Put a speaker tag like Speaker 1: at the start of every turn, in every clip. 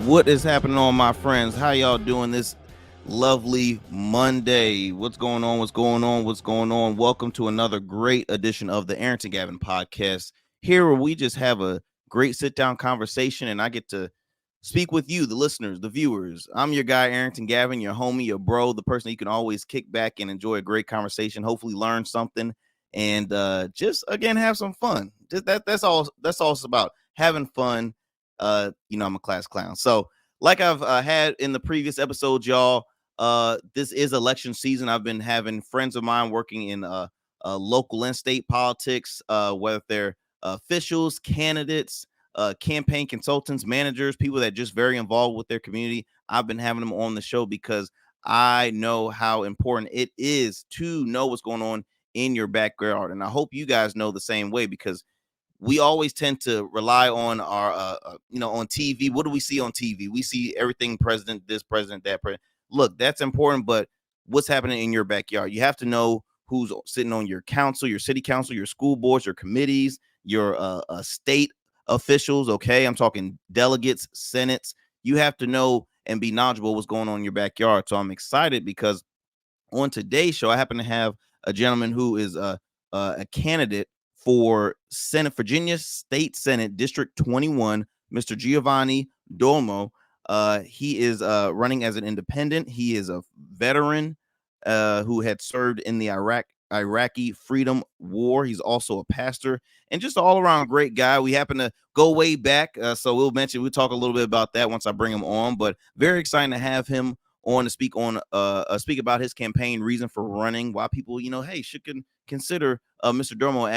Speaker 1: What is happening on my friends? How y'all doing this lovely Monday? What's going on? What's going on? What's going on? Welcome to another great edition of the Arrington Gavin podcast. Here where we just have a great sit down conversation and I get to speak with you, the listeners, the viewers. I'm your guy, Arrington Gavin, your homie, your bro, the person you can always kick back and enjoy a great conversation, hopefully learn something, and just again have some fun. That's all it's about. Having fun. I'm a class clown. So, like I've had in the previous episodes, y'all, this is election season. I've been having friends of mine working in local and state politics, whether they're officials, candidates, campaign consultants, managers, people that just very involved with their community. I've been having them on the show because I know how important it is to know what's going on in your backyard. And I hope you guys know the same way, because we always tend to rely on our, on TV. What do we see on TV? We see everything president, this president, that president. Look, that's important, but what's happening in your backyard? You have to know who's sitting on your council, your city council, your school boards, your committees, your state officials. Okay. I'm talking delegates, senates. You have to know and be knowledgeable what's going on in your backyard. So I'm excited because on today's show, I happen to have a gentleman who is a candidate for Senate, Virginia State Senate District 21, Mr. Giovanni Dolmo. He is running as an independent. He is a veteran who had served in the Iraqi Freedom War. He's also a pastor and just an all-around great guy. We happen to go way back, so we'll talk a little bit about that once I bring him on. But very exciting to have him on to speak about his campaign, reason for running, why people should consider Mr. Dolmo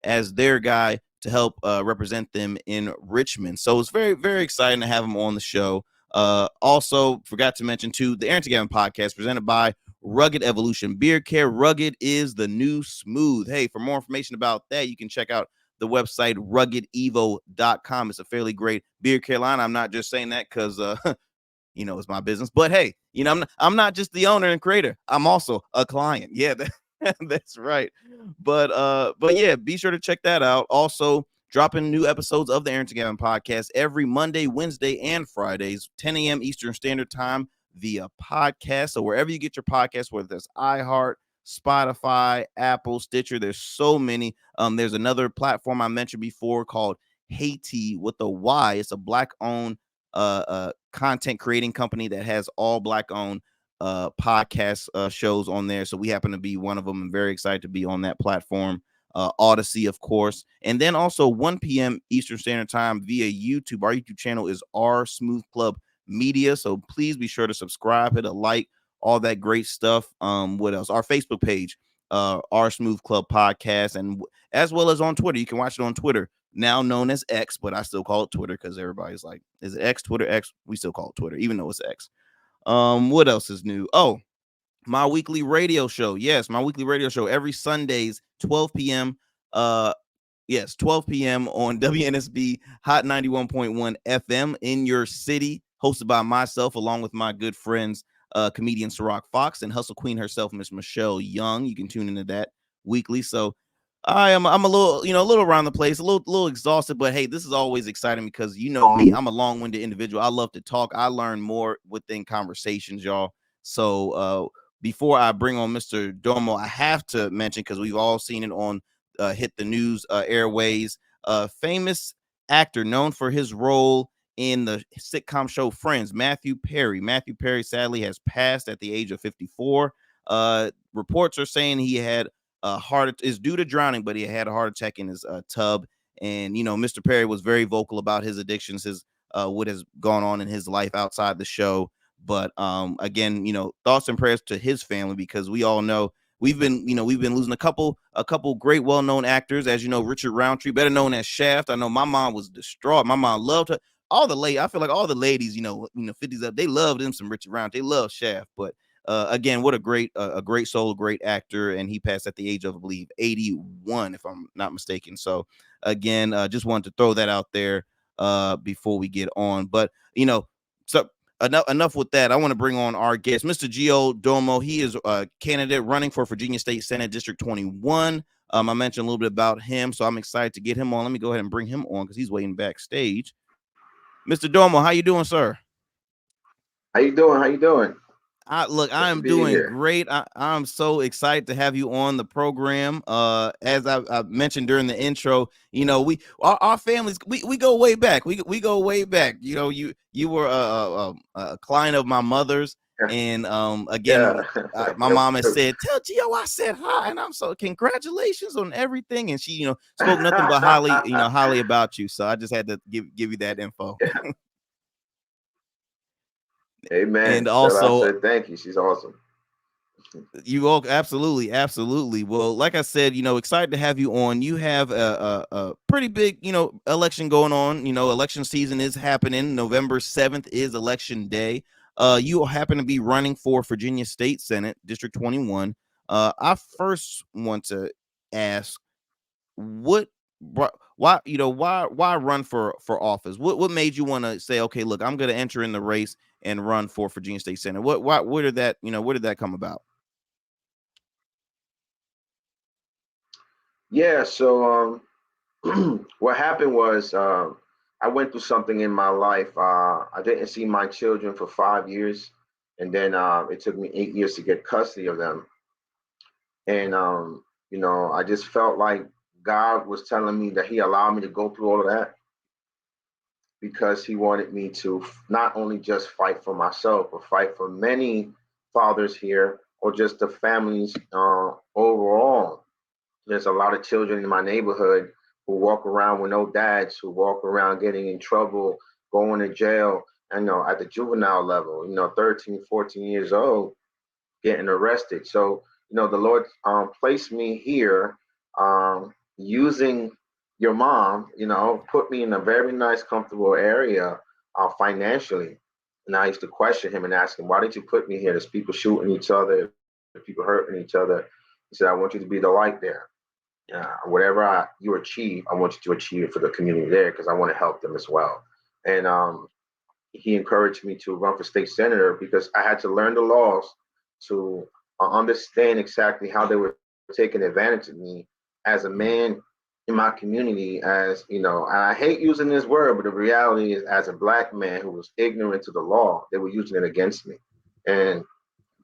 Speaker 1: as their guy to help represent them in Richmond. So it's very, very exciting to have him on the show. Also forgot to mention too, the Arrington Gavin podcast presented by Rugged Evolution Beard Care. Rugged is the new smooth. Hey, for more information about that, you can check out the website ruggedevo.com. It's a fairly great beard care line. I'm not just saying that because it's my business. But hey, I'm not just the owner and creator. I'm also a client. Yeah, that's right. But yeah, be sure to check that out. Also, dropping new episodes of the Arrington Gavin podcast every Monday, Wednesday, and Fridays, 10 a.m. Eastern Standard Time via podcast. So wherever you get your podcast, whether that's iHeart, Spotify, Apple, Stitcher, there's so many. There's another platform I mentioned before called Haiti with a Y. It's a Black-owned content creating company that has all Black-owned podcast shows on there. So we happen to be one of them. I'm very excited to be on that platform. Odyssey, of course. And then also 1 p.m. Eastern Standard Time via YouTube. Our YouTube channel is R Smooth Club Media. So please be sure to subscribe, hit a like, all that great stuff. What else? Our Facebook page, R Smooth Club Podcast, and as well as on Twitter. You can watch it on Twitter, now known as X, but I still call it Twitter because everybody's like, is it X, Twitter, X? We still call it Twitter, even though it's X. What else is new? Oh, my weekly radio show. Yes, my weekly radio show every Sundays, 12 p.m. 12 p.m. on WNSB Hot 91.1 FM in your city, hosted by myself along with my good friends, comedian Ciroc Fox and Hustle Queen herself, Miss Michelle Young. You can tune into that weekly. So I'm a little around the place, a little exhausted, but hey, this is always exciting because me, I'm a long-winded individual. I love to talk. I learn more within conversations, y'all. So before I bring on Mr. Dolmo, I have to mention, because we've all seen it on hit the news airways, famous actor known for his role in the sitcom show Friends, Matthew Perry. Matthew Perry sadly has passed at the age of 54. Reports are saying he had is due to drowning, but he had a heart attack in his tub. And Mr. Perry was very vocal about his addictions, his what has gone on in his life outside the show. But again, thoughts and prayers to his family, because we all know we've been losing a couple great well-known actors. As you know, Richard Roundtree, better known as Shaft. I know my mom was distraught. My mom loved her. I feel like all the ladies, 50s up, they loved them some Richard Roundtree. They love Shaft. But again, what a great soul, great actor, and he passed at the age of, I believe, 81, if I'm not mistaken. So again, just wanted to throw that out there before we get on. But so enough with that. I want to bring on our guest, Mr. Gio Dolmo. He is a candidate running for Virginia State Senate District 21. I mentioned a little bit about him, so I'm excited to get him on. Let me go ahead and bring him on because he's waiting backstage. Mr. Dolmo, how you doing, sir?
Speaker 2: How you doing? How you doing?
Speaker 1: Look, I
Speaker 2: Good to
Speaker 1: am
Speaker 2: be
Speaker 1: doing
Speaker 2: here.
Speaker 1: great. I'm so excited to have you on the program. As I mentioned during the intro, our families we go way back. We go way back. You were a client of my mother's, and
Speaker 2: Yeah.
Speaker 1: again, my mom has said, "Tell Gio I said hi," and I'm so congratulations on everything. And she spoke nothing but highly about you. So I just had to give you that info. And
Speaker 2: Amen. Tell her I
Speaker 1: also,
Speaker 2: said thank you. She's awesome.
Speaker 1: you all absolutely, absolutely. Well, like I said, excited to have you on. You have a pretty big, election going on. Election season is happening. November 7th is election day. You happen to be running for Virginia State Senate, District 21. I first want to ask, what, why run for office? What made you want to say, okay, look, I'm going to enter in the race and run for Virginia State Senate? Where did that come about?
Speaker 2: Yeah. What happened was I went through something in my life. I didn't see my children for 5 years, and then it took me 8 years to get custody of them. And I just felt like God was telling me that He allowed me to go through all of that because He wanted me to not only just fight for myself, but fight for many fathers here or just the families overall. There's a lot of children in my neighborhood who walk around with no dads, who walk around getting in trouble, going to jail, and at the juvenile level, 13, 14 years old, getting arrested. So, the Lord placed me here using your mom, put me in a very nice, comfortable area financially. And I used to question him and ask him, why did you put me here? There's people shooting each other, people hurting each other. He said, I want you to be the light there. Whatever you achieve, I want you to achieve it for the community there because I want to help them as well. And he encouraged me to run for state senator because I had to learn the laws to understand exactly how they were taking advantage of me as a man in my community. As and I hate using this word, but the reality is, as a black man who was ignorant to the law, they were using it against me. And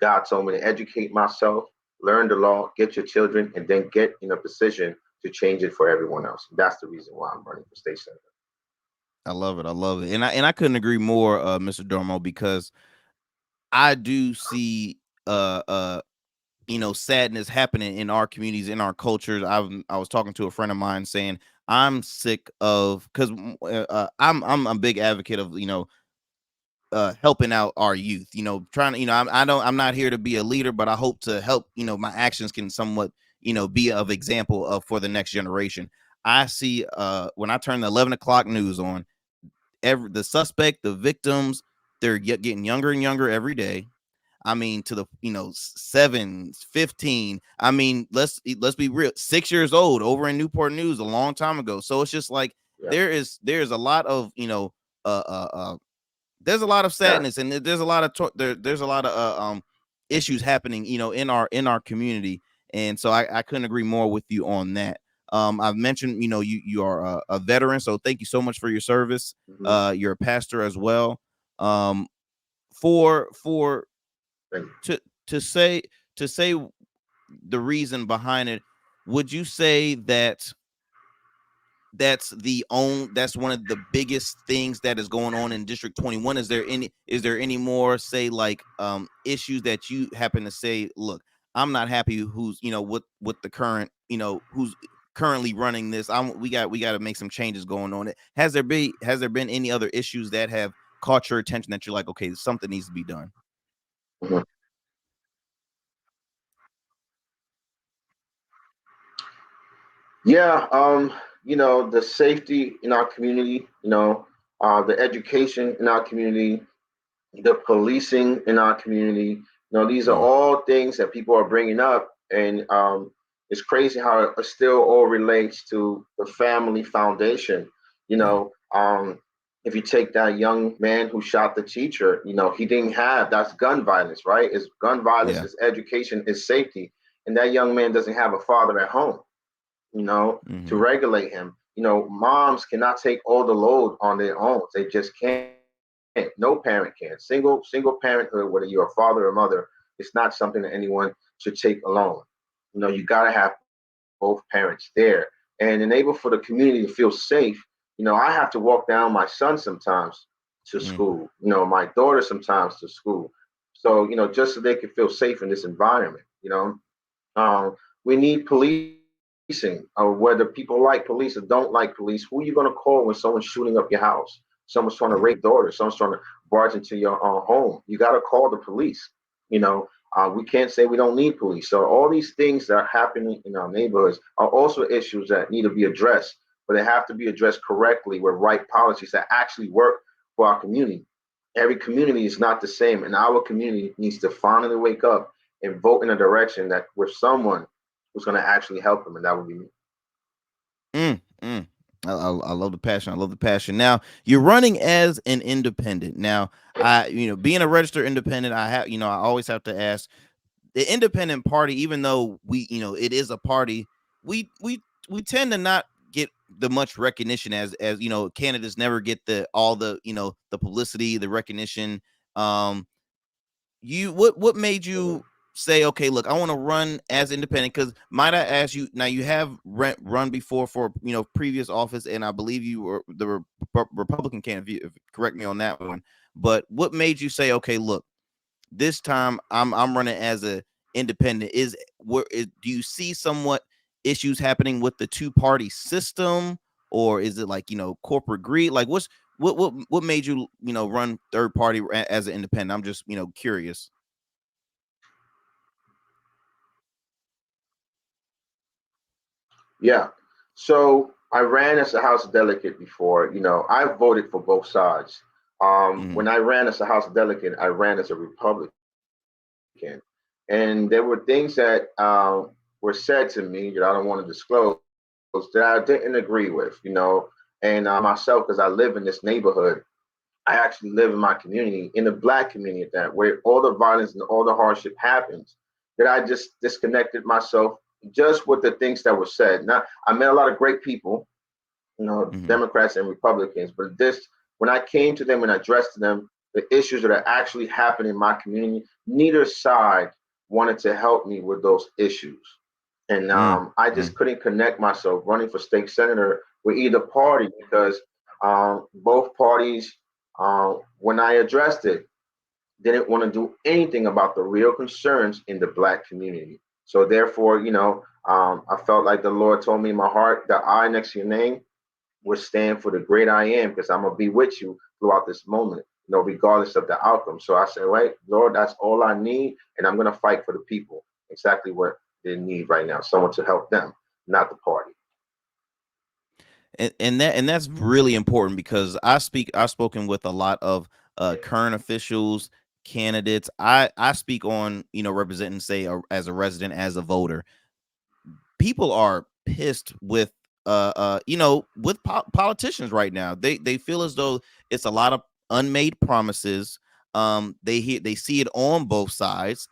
Speaker 2: God told me to educate myself, learn the law, get your children, and then get in a position to change it for everyone else. That's the reason why I'm running for state senator.
Speaker 1: I love it. I love it. And I couldn't agree more, Mr. Dormo, because I do see sadness happening in our communities, in our cultures. I was talking to a friend of mine saying I'm sick of, because I'm a big advocate of helping out our youth, trying to, I'm not here to be a leader, but I hope to help, my actions can somewhat, be of example of for the next generation. I see when I turn the 11 o'clock news on, the suspect, the victims, they're getting younger and younger every day. I mean, to the 7, 15. I mean, let's be real. 6 years old over in Newport News a long time ago. So it's just like
Speaker 2: Yeah.
Speaker 1: there's a lot of uh uh uh there's a lot of
Speaker 2: Yeah.
Speaker 1: sadness, and there's a lot of there's a lot of issues happening in our community. And so I couldn't agree more with you on that. I've mentioned, you are a veteran, so thank you so much for your service.
Speaker 2: Mm-hmm.
Speaker 1: You're a pastor as well. um for
Speaker 2: Thank
Speaker 1: to to say to say the reason behind it, would you say that that's one of the biggest things that is going on in District 21? Is there any more, say, like issues that you happen to say, look, I'm not happy who's with the current, who's currently running this? We got to make some changes going on it. Has there been any other issues that have caught your attention that you're like, okay, something needs to be done?
Speaker 2: you. Yeah, the safety in our community, the education in our community, the policing in our community. These are
Speaker 1: Mm,
Speaker 2: all things that people are bringing up, and it's crazy how it still all relates to the family foundation. You
Speaker 1: yeah,
Speaker 2: know, if you take that young man who shot the teacher, he didn't have that's gun violence, right? It's gun violence,
Speaker 1: yeah.
Speaker 2: it's education, it's safety, and that young man doesn't have a father at home, to
Speaker 1: Hmm.
Speaker 2: regulate him. Moms cannot take all the load on their own. They just can't. No parent can. Single parenthood, whether you're a father or mother, it's not something that anyone should take alone. You got to have both parents there and enable for the community to feel safe. I have to walk down my son sometimes to
Speaker 1: Mm,
Speaker 2: school, my daughter sometimes to school. So, just so they can feel safe in this environment. We need policing, whether people like police or don't like police. Who are you going to call when someone's shooting up your house? Someone's trying to rape your
Speaker 1: mm,
Speaker 2: daughter. Someone's trying to barge into your home. You got to call the police. We can't say we don't need police. So all these things that are happening in our neighborhoods are also issues that need to be addressed, but they have to be addressed correctly with right policies that actually work for our community. Every community is not the same, and our community needs to finally wake up and vote in a direction that with someone who's going to actually help them, and that would be me.
Speaker 1: mm. I love the passion. I love the passion. Now you're running as an independent. Now being a registered independent, I always have to ask the independent party. Even though it is a party, we tend to not get the much recognition as candidates never get all the publicity, the recognition. Um, what made
Speaker 2: Mhm.
Speaker 1: you say, okay, look, I want to run as independent? Because might I ask you, now you have run before for previous office, and I believe you were the Republican candidate. Correct me on that one. But what made you say, okay, look, this time I'm running as a independent? Do you see somewhat issues happening with the two party system, or is it like corporate greed? Like what made you run third party as an independent? I'm just curious.
Speaker 2: Yeah. So I ran as a House delegate before. I voted for both sides.
Speaker 1: Mm-hmm.
Speaker 2: When I ran as a House delegate, I ran as a Republican, and there were things that were said to me that I don't want to disclose that I didn't agree with. And myself, because I live in this neighborhood, I actually live in my community, in the black community at that, where all the violence and all the hardship happens, that I just disconnected myself just with the things that were said. Now, I met a lot of great people,
Speaker 1: Mm-hmm.
Speaker 2: Democrats and Republicans, but when I came to them and addressed to them the issues that are actually happening in my community, neither side wanted to help me with those issues. And I just
Speaker 1: Mm-hmm.
Speaker 2: couldn't connect myself running for state senator with either party because both parties, when I addressed it, didn't want to do anything about the real concerns in the black community. So therefore, I felt like the Lord told me in my heart, the I next to your name would stand for the great I am, because I'm gonna be with you throughout this moment, regardless of the outcome. So I said, right, Lord, that's all I need, and I'm gonna fight for the people. Exactly what they need right now, someone to help them, not the party.
Speaker 1: And that's really important because I've spoken with a lot of current officials, candidates. I speak on representing, say, as a resident, as a voter. People are pissed with with politicians right now. They feel as though it's a lot of unmade promises. They see it on both sides.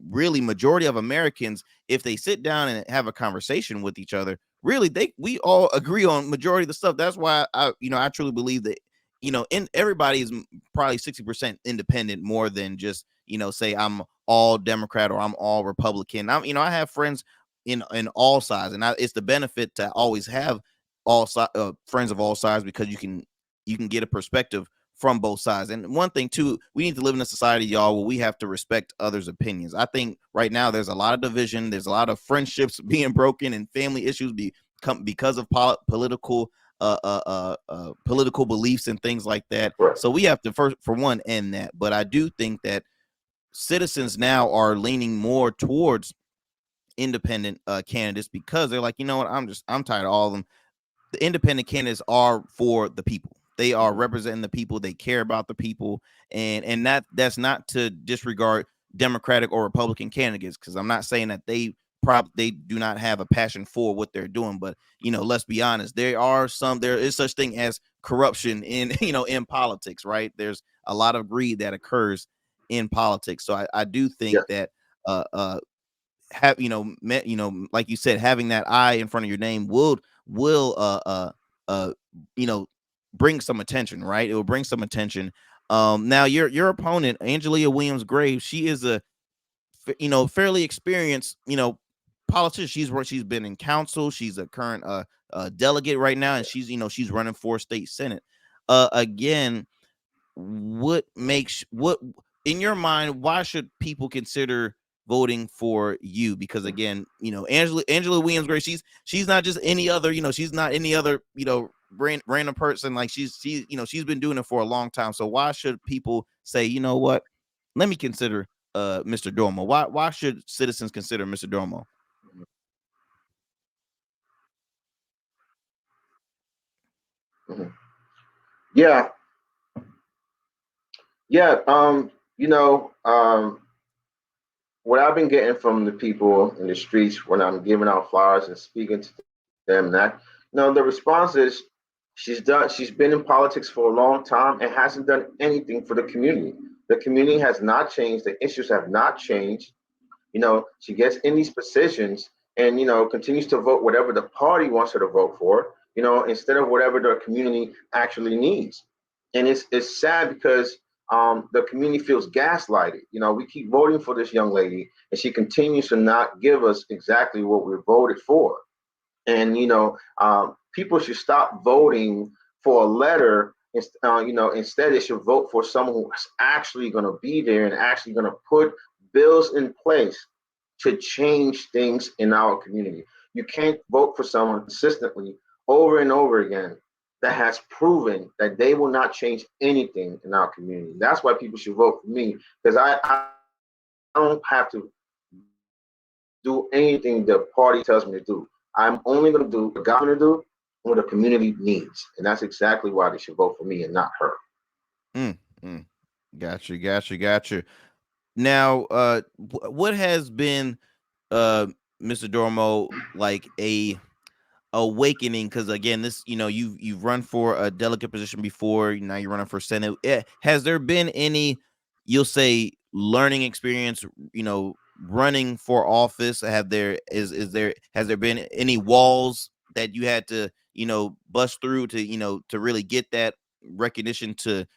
Speaker 1: Really, majority of Americans, if they sit down and have a conversation with each other, really we all agree on majority of the stuff. That's why I truly believe that in everybody is probably 60% independent, more than just say I'm all Democrat or I'm all Republican. I have friends in all sides, and it's the benefit to always have friends of all sides, because you can get a perspective from both sides. And one thing too, we need to live in a society, y'all, where we have to respect others' opinions. I think right now there's a lot of division, there's a lot of friendships being broken, and family issues because of political beliefs and things like that.
Speaker 2: Right.
Speaker 1: So we have to, first, for one, end that. But I do think that citizens now are leaning more towards independent candidates, because they're like, you know what, I'm tired of all of them. The independent candidates are for the people. They are
Speaker 2: Mhm.
Speaker 1: representing the people. They care about the people, and that's not to disregard Democratic or Republican candidates, because I'm not saying that they do not have a passion for what they're doing. But let's be honest, there is such thing as corruption in in politics, right? There's a lot of greed that occurs in politics. So I do think
Speaker 2: Yeah.
Speaker 1: that have like you said, having that I in front of your name will uh you know bring some attention, right? It will bring some attention. Now your opponent, Angelia Williams Graves, she is a fairly experienced politician. She's been in council. She's a current delegate right now, and she's running for state senate. Again, what in your mind, why should people consider voting for you? Because again, Angela Williams Gray, she's not just any other, she's not any other, random person. Like she's been doing it for a long time. So why should people say, you know what, let me consider Mr. Dormo? Why should citizens consider Mr. Dormo?
Speaker 2: Mhm. Yeah, yeah. You know, what I've been getting from the people in the streets when I'm giving out flowers and speaking to them, the response is she's been in politics for a long time and hasn't done anything for the community. The community has not changed. The issues have not changed. She gets in these positions and continues to vote whatever the party wants her to vote for, instead of whatever the community actually needs. And it's sad because the community feels gaslighted. We keep voting for this young lady and she continues to not give us exactly what we voted for. And people should stop voting for a letter. Instead they should vote for someone who's actually going to be there and actually going to put bills in place to change things in our community. You can't vote for someone consistently over and over again that has proven that they will not change anything in our community. That's why people should vote for me, because I don't have to do anything the party tells me to do. I'm only going to do what God's going to do and what the community needs. And that's exactly why they should vote for me and not her.
Speaker 1: Mm, mm. Gotcha. Now, what has been Mr. Dormo like a awakening? Because again, this you've run for a delegate position before. Now you're running for senate. Has there been any, you'll say, learning experience, running for office? Has there been any walls that you had to bust through to to really get that recognition, to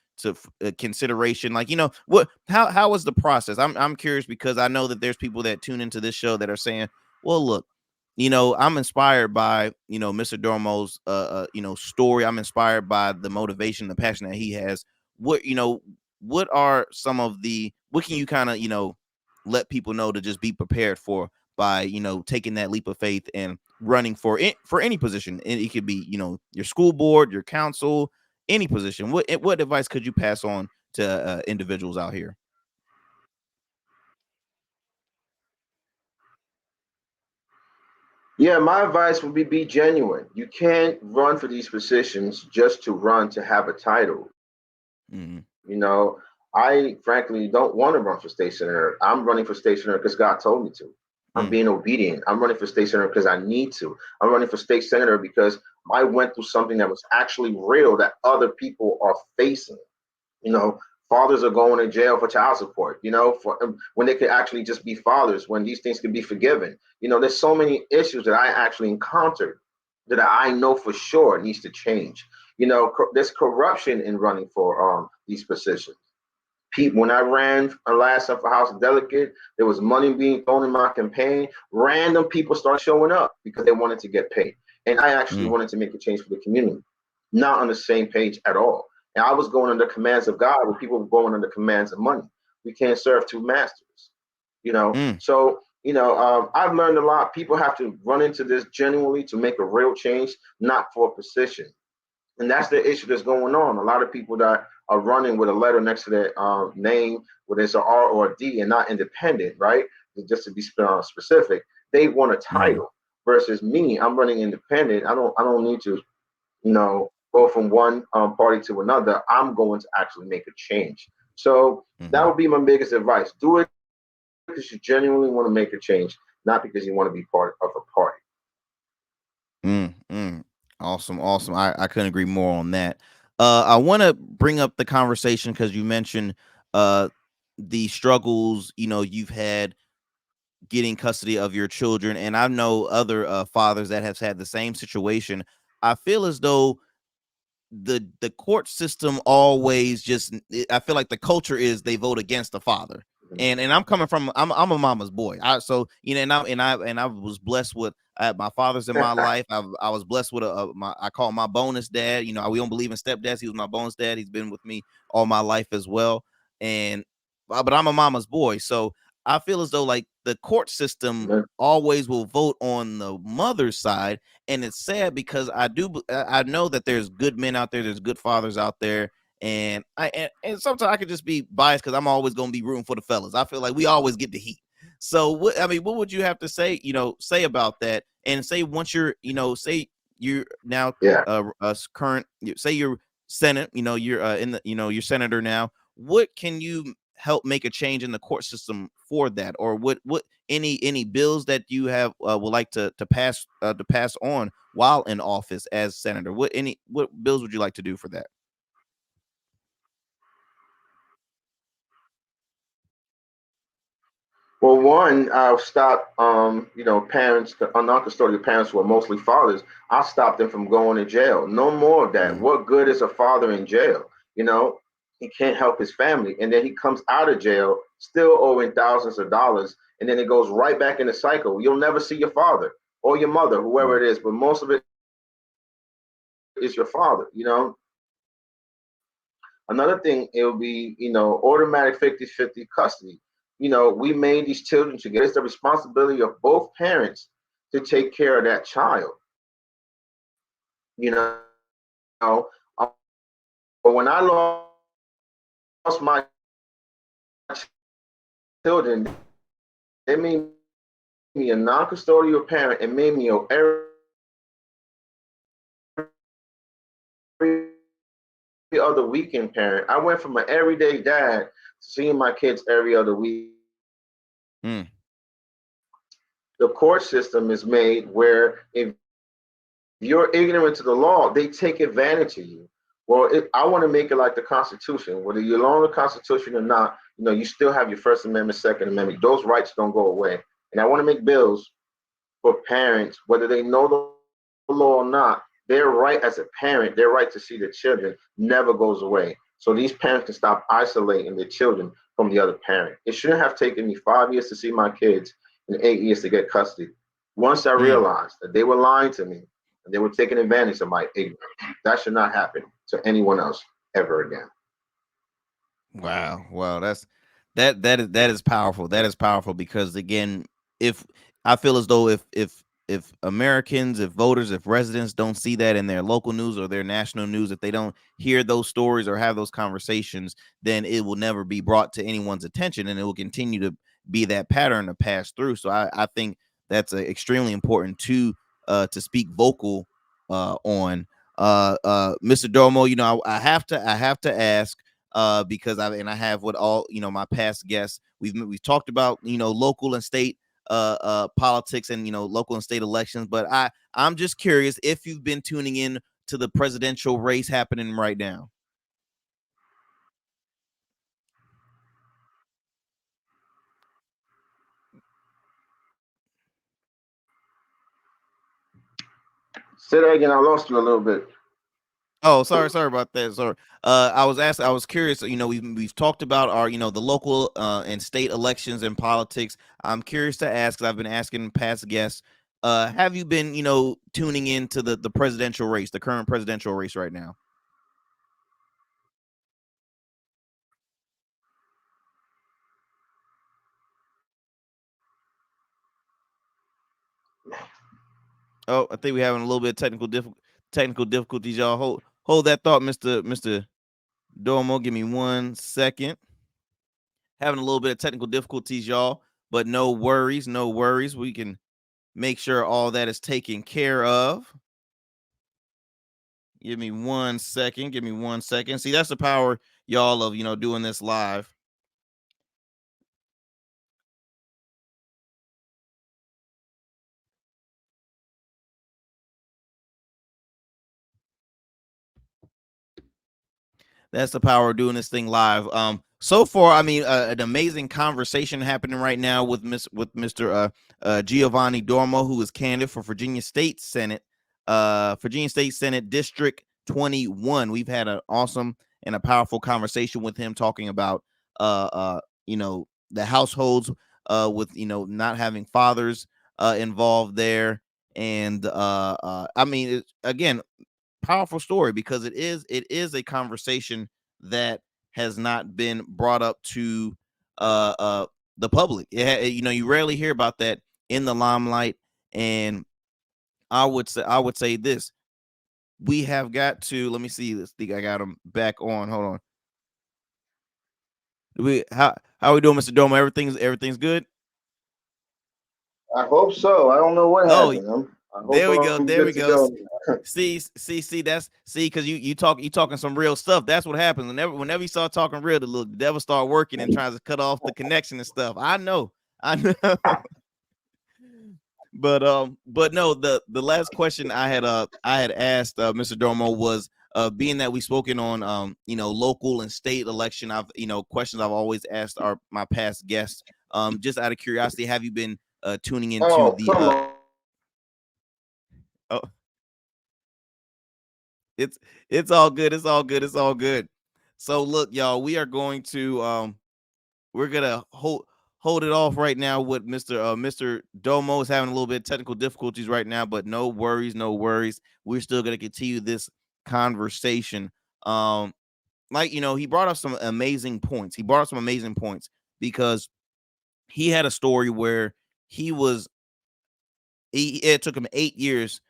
Speaker 1: consideration? Like, what how was the process? I'm curious, because I know that there's people that tune into this show that are saying, well, look, I'm inspired by Mr. Dormo's story. I'm inspired by the motivation, the passion that he has. What are some of the, what can you kind of let people know to just be prepared for, by taking that leap of faith and running for any position? And it could be your school board, your council, any position. What advice could you pass on to individuals out here?
Speaker 2: Yeah, my advice would be genuine. You can't run for these positions just to run to have a title.
Speaker 1: Mm-hmm.
Speaker 2: I frankly don't want to run for state senator. I'm running for state senator because God told me to. I'm being obedient. I'm running for state senator because I need to. I'm running for state senator because I went through something that was actually real that other people are facing. you know Fathers are going to jail for child support, for when they could actually just be fathers, when these things could be forgiven. There's so many issues that I actually encountered that I know for sure needs to change. There's corruption in running for these positions. People, when I ran last upper house delegate, there was money being thrown in my campaign. Random people started showing up because they wanted to get paid, and I actually
Speaker 1: Mm-hmm.
Speaker 2: wanted to make a change for the community. Not on the same page at all. And I was going under commands of God, where people were going under commands of money. We can't serve two masters. So I've learned a lot. People have to run into this genuinely to make a real change, not for a position. And that's the issue that's going on. A lot of people that are running with a letter next to their name, whether it's an R or a D, and not independent, right? Just to be specific, they want a
Speaker 1: Mm-hmm.
Speaker 2: title. Versus me, I'm running independent. I don't need to, go from one party to another. I'm going to actually make a change. So that
Speaker 1: Mm-hmm.
Speaker 2: would be my biggest advice. Do it because you genuinely want to make a change, not because you want to be part of a party.
Speaker 1: Mm, mm. Awesome. I couldn't agree more on that. I want to bring up the conversation because you mentioned uh the struggles you've had getting custody of your children, and I know other fathers that have had the same situation. I feel as though the court system always just, I feel like the culture is they vote against the father. And I'm coming from, I'm a mama's boy. So and I was blessed with, I had my fathers in my life. I was blessed with I call my bonus dad. We don't believe in stepdads. He was my bonus dad. He's been with me all my life as well. And but I'm a mama's boy. So I feel as though like the court system always will vote on the mother's side. And it's sad because I know that there's good men out there, there's good fathers out there, and sometimes I could just be biased because I'm always going to be rooting for the fellas. I feel like we always get the heat. So what would you have to say, say about that? And say once you're, say you're now
Speaker 2: Yeah.
Speaker 1: current, say you're Senate, you're in the, you're senator now. What can you help make a change in the court system for that? Or what any bills that you have would like to pass on while in office as senator? What bills would you like to do for that?
Speaker 2: Well, one, I'll stop, parents, non-custodial parents who are mostly fathers. I'll stop them from going to jail. No more of that.
Speaker 1: Mm,
Speaker 2: What good is a father in jail? You know, he can't help his family, and then he comes out of jail still owing thousands of dollars, and then it goes right back in the cycle. You'll never see your father or your mother, whoever
Speaker 1: mm,
Speaker 2: it is, but most of it is your father. Another thing, it will be, automatic 50-50 custody. We made these children together. It's the responsibility of both parents to take care of that child. You know, Uh, but when I lost my children, they made me a non-custodial parent and made me every other weekend parent. I went from an everyday dad to seeing my kids every other week.
Speaker 1: mm,
Speaker 2: The court system is made where if you're ignorant to the law, they take advantage of you. Well, I want to make it like the Constitution. Whether you learn the Constitution or not, you still have your First Amendment, Second Amendment. Those rights don't go away. And I want to make bills for parents, whether they know the law or not. Their right as a parent, their right to see their children never goes away. So these parents can stop isolating their children from the other parent. It shouldn't have taken me 5 years to see my kids and 8 years to get custody. Once I
Speaker 1: mm.
Speaker 2: realized that they were lying to me and they were taking advantage of my ignorance, that should not happen to anyone else ever again.
Speaker 1: Wow, that is powerful. That is powerful because again, if I feel as though if Americans, if voters, if residents don't see that in their local news or their national news, if they don't hear those stories or have those conversations, then it will never be brought to anyone's attention, and it will continue to be that pattern to pass through. So I think that's extremely important to speak vocal on. Mr. Domo, I have to ask because I have what all my past guests we've talked about local and state politics and local and state elections, but I'm just curious if you've been tuning in to the presidential race happening right now.
Speaker 2: Say that again. I lost you a little bit.
Speaker 1: Oh, sorry about that. Sorry. I was curious. We've talked about our, the local and state elections and politics. I'm curious to ask, 'cause I've been asking past guests, have you been, tuning into the presidential race, the current presidential race right now? Oh, I think we're having a little bit of technical difficulties, y'all. Hold that thought, Mister Domo. Give me 1 second. Having a little bit of technical difficulties, y'all, but no worries, no worries. We can make sure all that is taken care of. Give me 1 second. Give me 1 second. See, that's the power, y'all, of doing this live. That's the power of doing this thing live. So far, I mean, an amazing conversation happening right now with Mr. Giovanni Dolmo, who is candidate for Virginia State Senate. Virginia State Senate District 21. We've had an awesome and a powerful conversation with him talking about the households with not having fathers involved there. And I mean, again, powerful story because it is a conversation that has not been brought up to uh uh the public. You rarely hear about that in the limelight. And I would say this: we have got to, let me see this. Think I got him back on. Hold on. How are we doing, Mr. Domo? Everything's good.
Speaker 2: I hope so. I don't know what
Speaker 1: Oh,
Speaker 2: happened. I hope
Speaker 1: there we go.
Speaker 2: I'm
Speaker 1: There
Speaker 2: good
Speaker 1: we
Speaker 2: to
Speaker 1: go.
Speaker 2: go.
Speaker 1: See, that's because you talking some real stuff. That's what happens whenever you start talking real, the devil start working and tries to cut off the connection and stuff. I know. But no, the last question I had asked Mr. Dormo was being that we spoken on local and state election. I've questions I've always asked my past guests. Just out of curiosity, have you been tuning into
Speaker 2: Oh,
Speaker 1: the
Speaker 2: come on.
Speaker 1: oh, it's all good. It's all good. It's all good. So look, y'all, we're gonna hold it off right now with Mr. Domo is having a little bit of technical difficulties right now, but no worries, no worries. We're still gonna continue this conversation. Like he brought up some amazing points. He brought up some amazing points because he had a story where he was it took him 8 years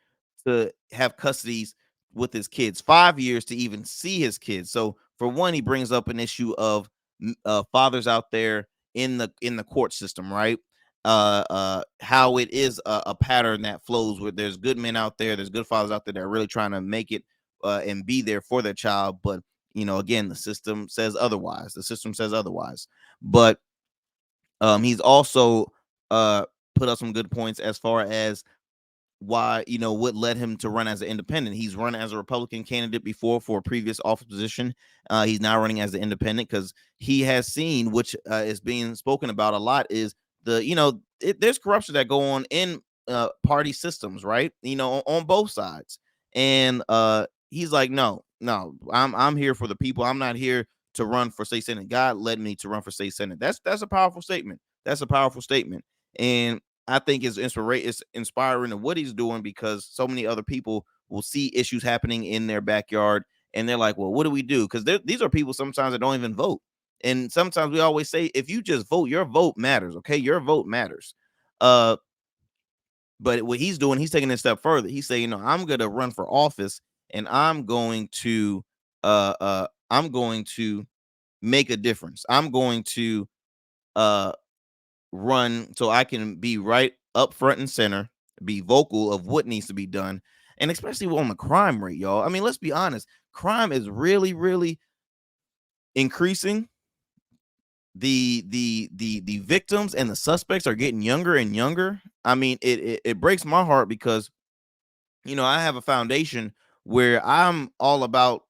Speaker 1: to have custodies with his kids, 5 years to even see his kids. So for one, he brings up an issue of fathers out there in the court system, right? How it is a pattern that flows where there's good men out there, there's good fathers out there that are really trying to make it and be there for their child, but again, the system says otherwise. The system says otherwise. But he's also put up some good points as far as why what led him to run as an independent. He's run as a Republican candidate before for a previous office position. He's now running as an independent because he has seen, which is being spoken about a lot, is there's corruption that go on in party systems, right? On both sides. And he's like, no, I'm here for the people. I'm not here to run for state senate. God led me to run for state senate. That's a powerful statement. That's a powerful statement. And I think it's inspiring of what he's doing because so many other people will see issues happening in their backyard and they're like, well, what do we do? Because these are people sometimes that don't even vote. And sometimes we always say, if you just vote, your vote matters. Okay. Your vote matters. Uh, but what he's doing, he's taking it a step further. He's saying, I'm going to run for office and I'm going to make a difference. I'm going to uh run so I can be right up front and center, be vocal of what needs to be done, and especially on the crime rate, y'all. I mean, let's be honest, crime is really, really increasing. The victims and the suspects are getting younger and younger. I mean, it breaks my heart because I have a foundation where I'm all about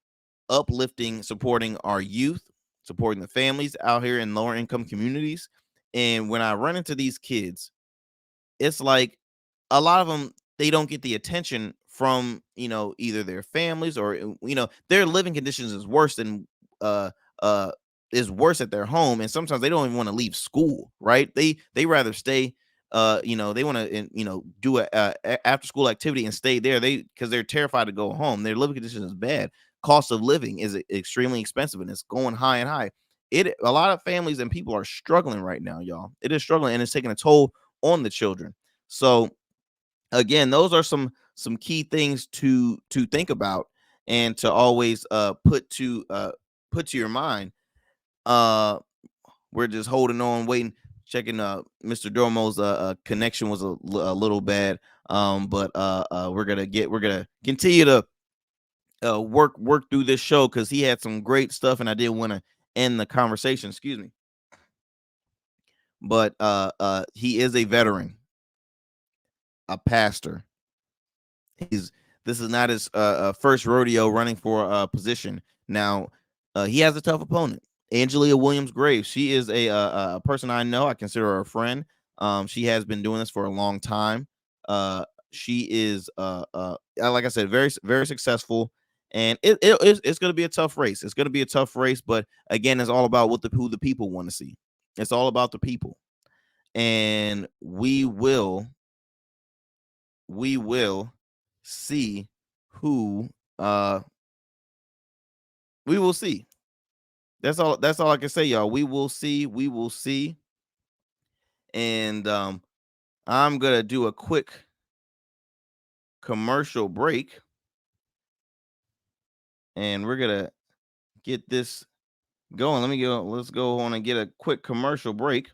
Speaker 1: uplifting, supporting our youth, supporting the families out here in lower income communities. And when I run into these kids, it's like a lot of them, they don't get the attention from either their families or their living conditions uh uh is worse at their home, and sometimes they don't even want to leave school, right? They rather stay, they want to do a after school activity and stay there, because they're terrified to go home. Their living conditions is bad. Cost of living is extremely expensive and it's going high and high. A lot of families and people are struggling right now, y'all. It is struggling and it's taking a toll on the children. So again, those are some key things to think about and to always put to your mind. Uh we're just holding on, waiting, checking Mr. Dormo's connection was a little bad. But we're gonna continue to work through this show because he had some great stuff and I didn't want to end the conversation, excuse me. But he is a veteran, a pastor. He's This is not his first rodeo running for a position. Now, he has a tough opponent, Angelia Williams Graves. She is a person I know. I consider her a friend. She has been doing this for a long time. She is like I said, very very successful, and it's going to be a tough race. It's going to be a tough race, but again, it's all about who the people want to see. It's all about the people, and we will see who we will see. That's all I can say, y'all. We will see, and I'm gonna do a quick commercial break, and we're gonna get this going. Let's go on and get a quick commercial break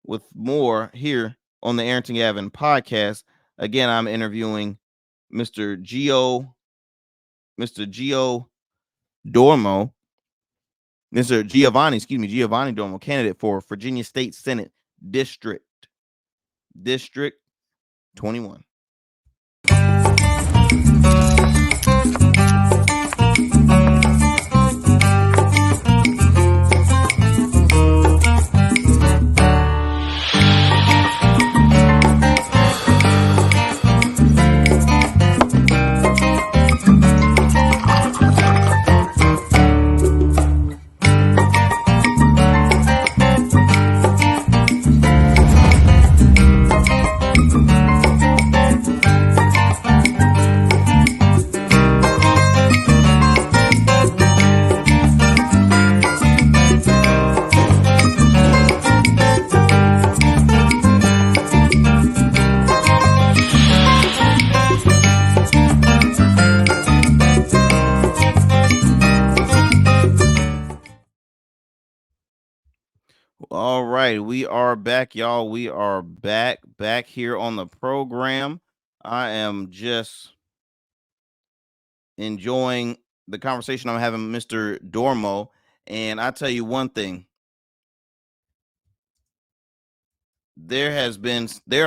Speaker 1: with more here on the Arrington Gavin podcast. Again, I'm interviewing Mr. Gio Dormo, Mr. Giovanni Dolmo, candidate for Virginia State Senate District 21. All right, we are back, y'all. We are back here on the program. I am just enjoying the conversation I'm having with Mr. Dormo, and I tell you one thing: there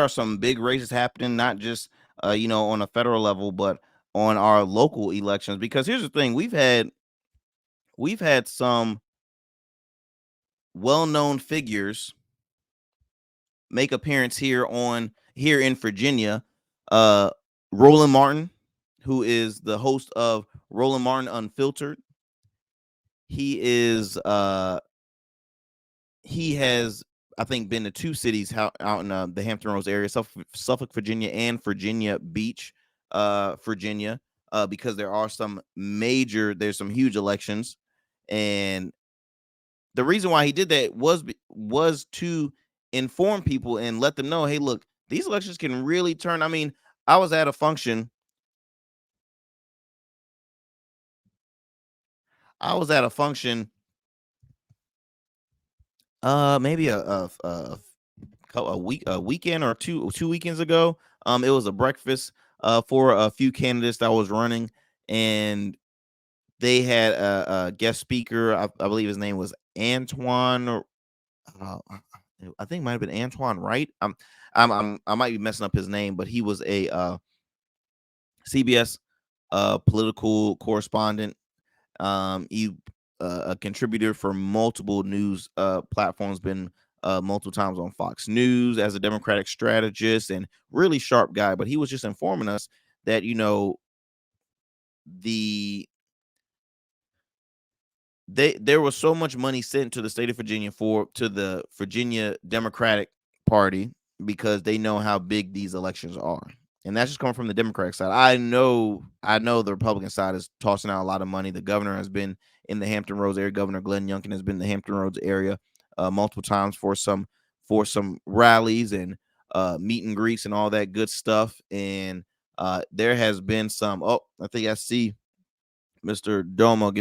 Speaker 1: are some big races happening, not just on a federal level, but on our local elections. Because here's the thing: we've had some well-known figures make appearance here in Virginia. Uh, Roland Martin, who is the host of Roland Martin Unfiltered. He is he has, I think, been to two cities out in the Hampton Roads area, Suffolk, Virginia, and Virginia Beach, Virginia, because there's some huge elections, and the reason why he did that was to inform people and let them know, hey, look, these elections can really turn. I mean, I was at a function. I was at a function, maybe a weekend or two weekends ago. It was a breakfast for a few candidates that was running, and they had a guest speaker. I believe his name was Antoine, or uh, I think it might have been Antoine Wright. I might be messing up his name, but he was a CBS political correspondent. He a contributor for multiple news platforms, been multiple times on Fox News as a Democratic strategist, and really sharp guy. But he was just informing us that the there was so much money sent to the state of Virginia to the Virginia Democratic Party, because they know how big these elections are. And that's just coming from the Democratic side. I know the Republican side is tossing out a lot of money. The governor has been in the Hampton Roads area. Governor Glenn Youngkin has been in the Hampton Roads area multiple times for some rallies and meet and greets and all that good stuff. And there has been some. Oh, I think I see Mr. Domo.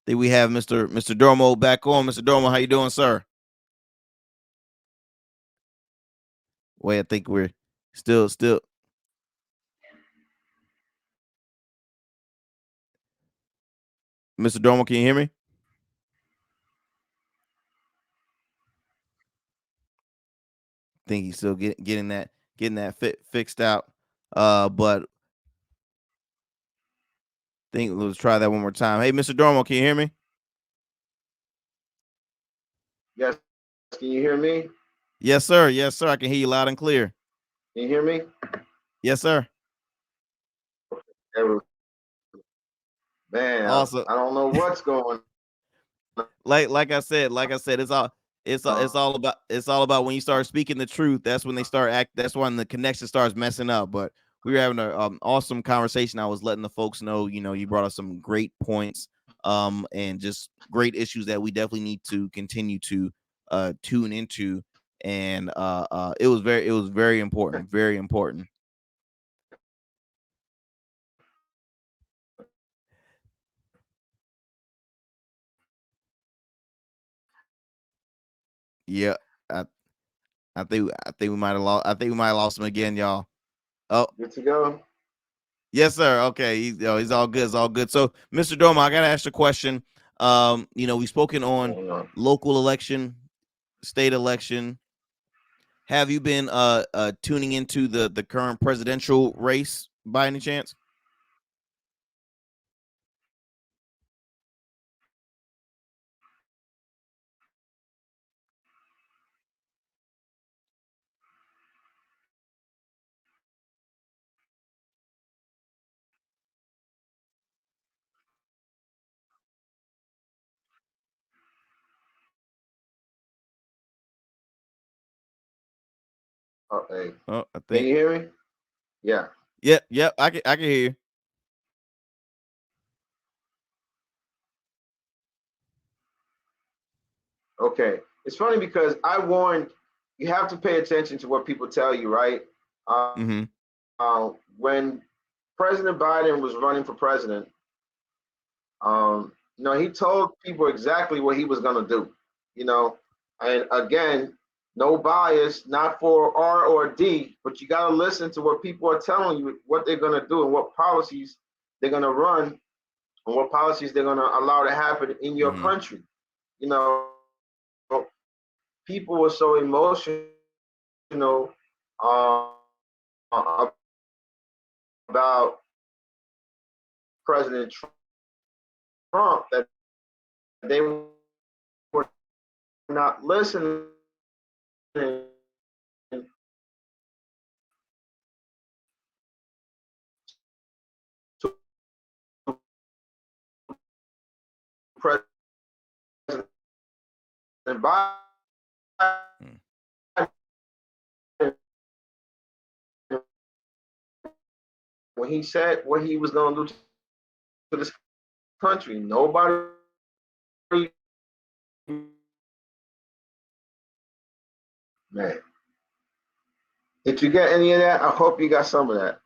Speaker 1: Think we have Mr. Dormo back on. Mr. Dormo, how you doing, sir? Wait, I think we're still. Mr. Dormo, can you hear me? Think he's still getting that fixed out. But think let's try that one more time. Hey, Mr. Dormo, can you hear me?
Speaker 2: Yes, can you hear me?
Speaker 1: Yes, sir. Yes, sir. I can hear you loud and clear.
Speaker 2: Can you hear me?
Speaker 1: Yes, sir.
Speaker 2: Every- Man,
Speaker 1: Awesome.
Speaker 2: I don't know what's going
Speaker 1: Like I said, it's
Speaker 2: on.
Speaker 1: all about when you start speaking the truth. That's when they start act. That's when the connection starts messing up. But we were having an awesome conversation. I was letting the folks know. You brought us some great points, and just great issues that we definitely need to continue to tune into. And it was very important, very important. Yeah, I, I think we might have lost. I think we might have lost him again, y'all. Oh,
Speaker 2: Good to go.
Speaker 1: yes, sir. Okay, he's all good. It's all good. So, Mr. Doma, I gotta ask a question. We've spoken
Speaker 2: What's
Speaker 1: on
Speaker 2: going on?
Speaker 1: local election, state election. Have you been tuning into the current presidential race by any chance?
Speaker 2: Oh, hey,
Speaker 1: Oh, I
Speaker 2: can
Speaker 1: think.
Speaker 2: you hear me? Yeah.
Speaker 1: Yep. I can hear you.
Speaker 2: Okay. It's funny because I warned you have to pay attention to what people tell you, right? Uh,
Speaker 1: Mm-hmm.
Speaker 2: when President Biden was running for president, he told people exactly what he was going to do, you know, and again, no bias, not for R or D, but you got to listen to what people are telling you, what they're going to do and what policies they're going to run and what policies they're going to allow to happen in your
Speaker 1: Mm-hmm.
Speaker 2: country. You know, people were so emotional uh, about President Trump that they were not listening to President Biden when he said what he was going to do to this country. Nobody, man. Did you get any of that? I hope you got some of that.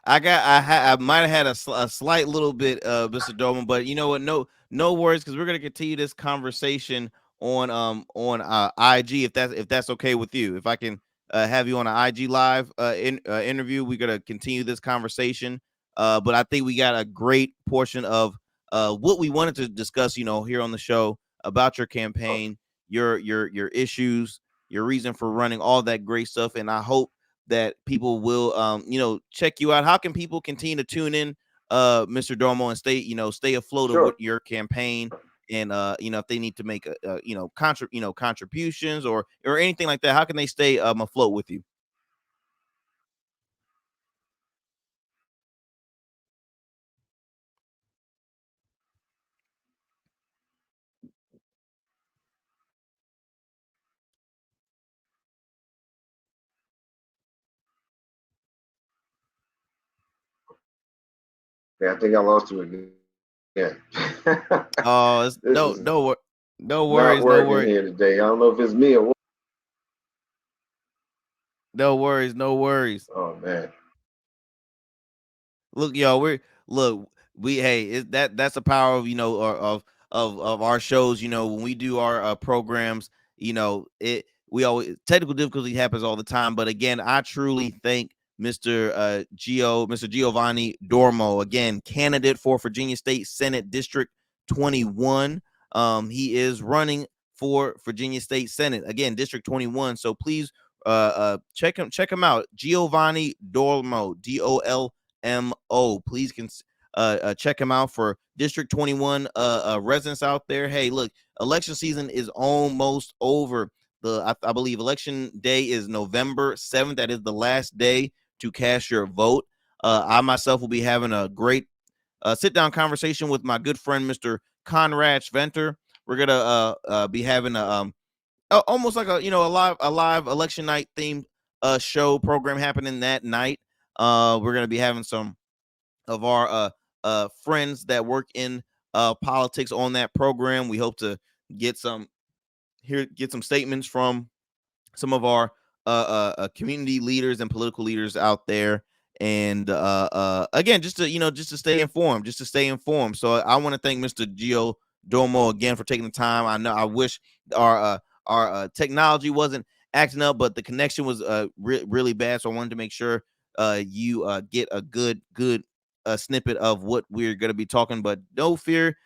Speaker 1: I might have had a slight little bit, Mr. Dolman, but you know what? No worries, because we're gonna continue this conversation on IG, if that's okay with you. If I can have you on an IG live interview, we're gonna continue this conversation. But I think we got a great portion of what we wanted to discuss, here on the show about your
Speaker 2: Oh,
Speaker 1: campaign, your issues, your reason for running, all that great stuff, and I hope that people will check you out. How can people continue to tune in, Mr. Dormo, and stay afloat of
Speaker 2: sure.
Speaker 1: what your campaign, and if they need to make contributions or anything like that, how can they stay afloat with you?
Speaker 2: Yeah, I think I lost you again.
Speaker 1: Oh, it's,
Speaker 2: This is
Speaker 1: no
Speaker 2: not
Speaker 1: worries, no
Speaker 2: working
Speaker 1: worries,
Speaker 2: here today. I don't know if it's me or what.
Speaker 1: no worries, no worries.
Speaker 2: Oh man.
Speaker 1: Look, y'all, we hey, that's the power of of our shows. When we do our programs, it we always technical difficulty happens all the time. But again, I truly thank Mr. Giovanni Dormo, again, candidate for Virginia State Senate District 21. He is running for Virginia State Senate, again, District 21. So please check him out. Giovanni Dolmo, DOLMO. Please check him out for District 21 residents out there. Hey, look, election season is almost over. I believe election day is November 7th. That is the last day to cast your vote. I myself will be having a great sit down conversation with my good friend Mr. Conrad Sventer. We're gonna be having almost like a live election night themed show program happening that night. We're gonna be having some of our friends that work in politics on that program. We hope to get some get some statements from some of our community leaders and political leaders out there. And again, just to stay informed, So I want to thank Mr. Gio Domo again for taking the time. I know I wish our technology wasn't acting up, but the connection was really bad. So I wanted to make sure you get a good snippet of what we're going to be talking. But no fear,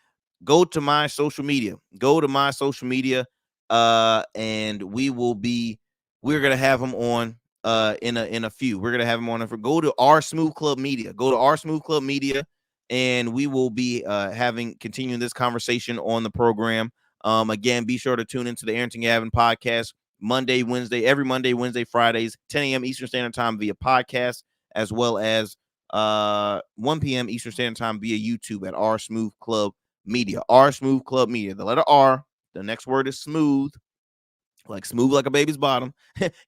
Speaker 1: go to my social media. And we're gonna have him on in a few. We're gonna have him on. Go to our Smooth Club Media. And we will be having continuing this conversation on the program. Again, be sure to tune into the Arrington Gavin podcast every Monday, Wednesday, Fridays, 10 a.m. Eastern Standard Time via podcast, as well as 1 p.m. Eastern Standard Time via YouTube at our Smooth Club Media. Our Smooth Club Media. The letter R. The next word is smooth like a baby's bottom,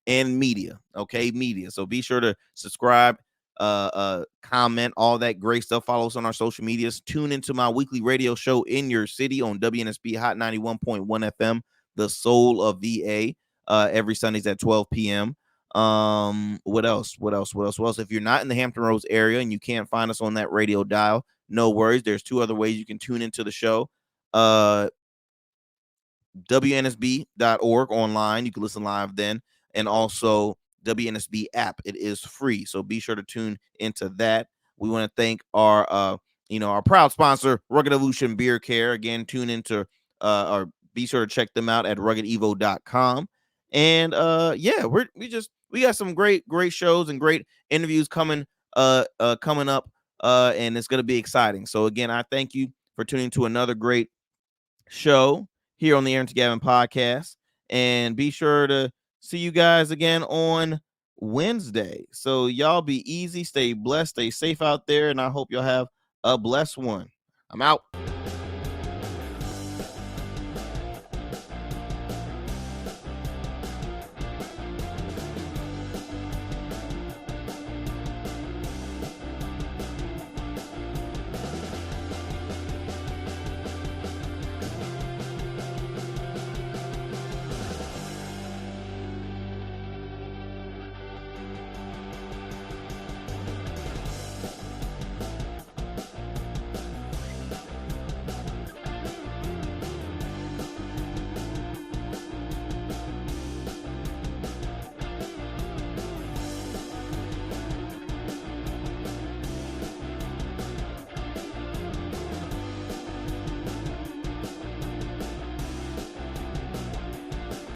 Speaker 1: and media. Okay, media. So be sure to subscribe, comment, all that great stuff. Follow us on our social medias. Tune into my weekly radio show in your city on WNSB Hot 91.1 FM, the soul of VA, every Sundays at 12 p.m. What else? If you're not in the Hampton Roads area and you can't find us on that radio dial, no worries. There's two other ways you can tune into the show. WNSB.org online. You can listen live then. And also WNSB app. It is free. So be sure to tune into that. We want to thank our proud sponsor, Rugged Evolution Beer Care. Again, tune into or be sure to check them out at ruggedevo.com. And we got some great shows and great interviews coming up. And it's gonna be exciting. So again, I thank you for tuning to another great show here on the Arrington Gavin podcast. And be sure to see you guys again on Wednesday. So y'all be easy, stay blessed, stay safe out there, and I hope y'all have a blessed one. I'm out.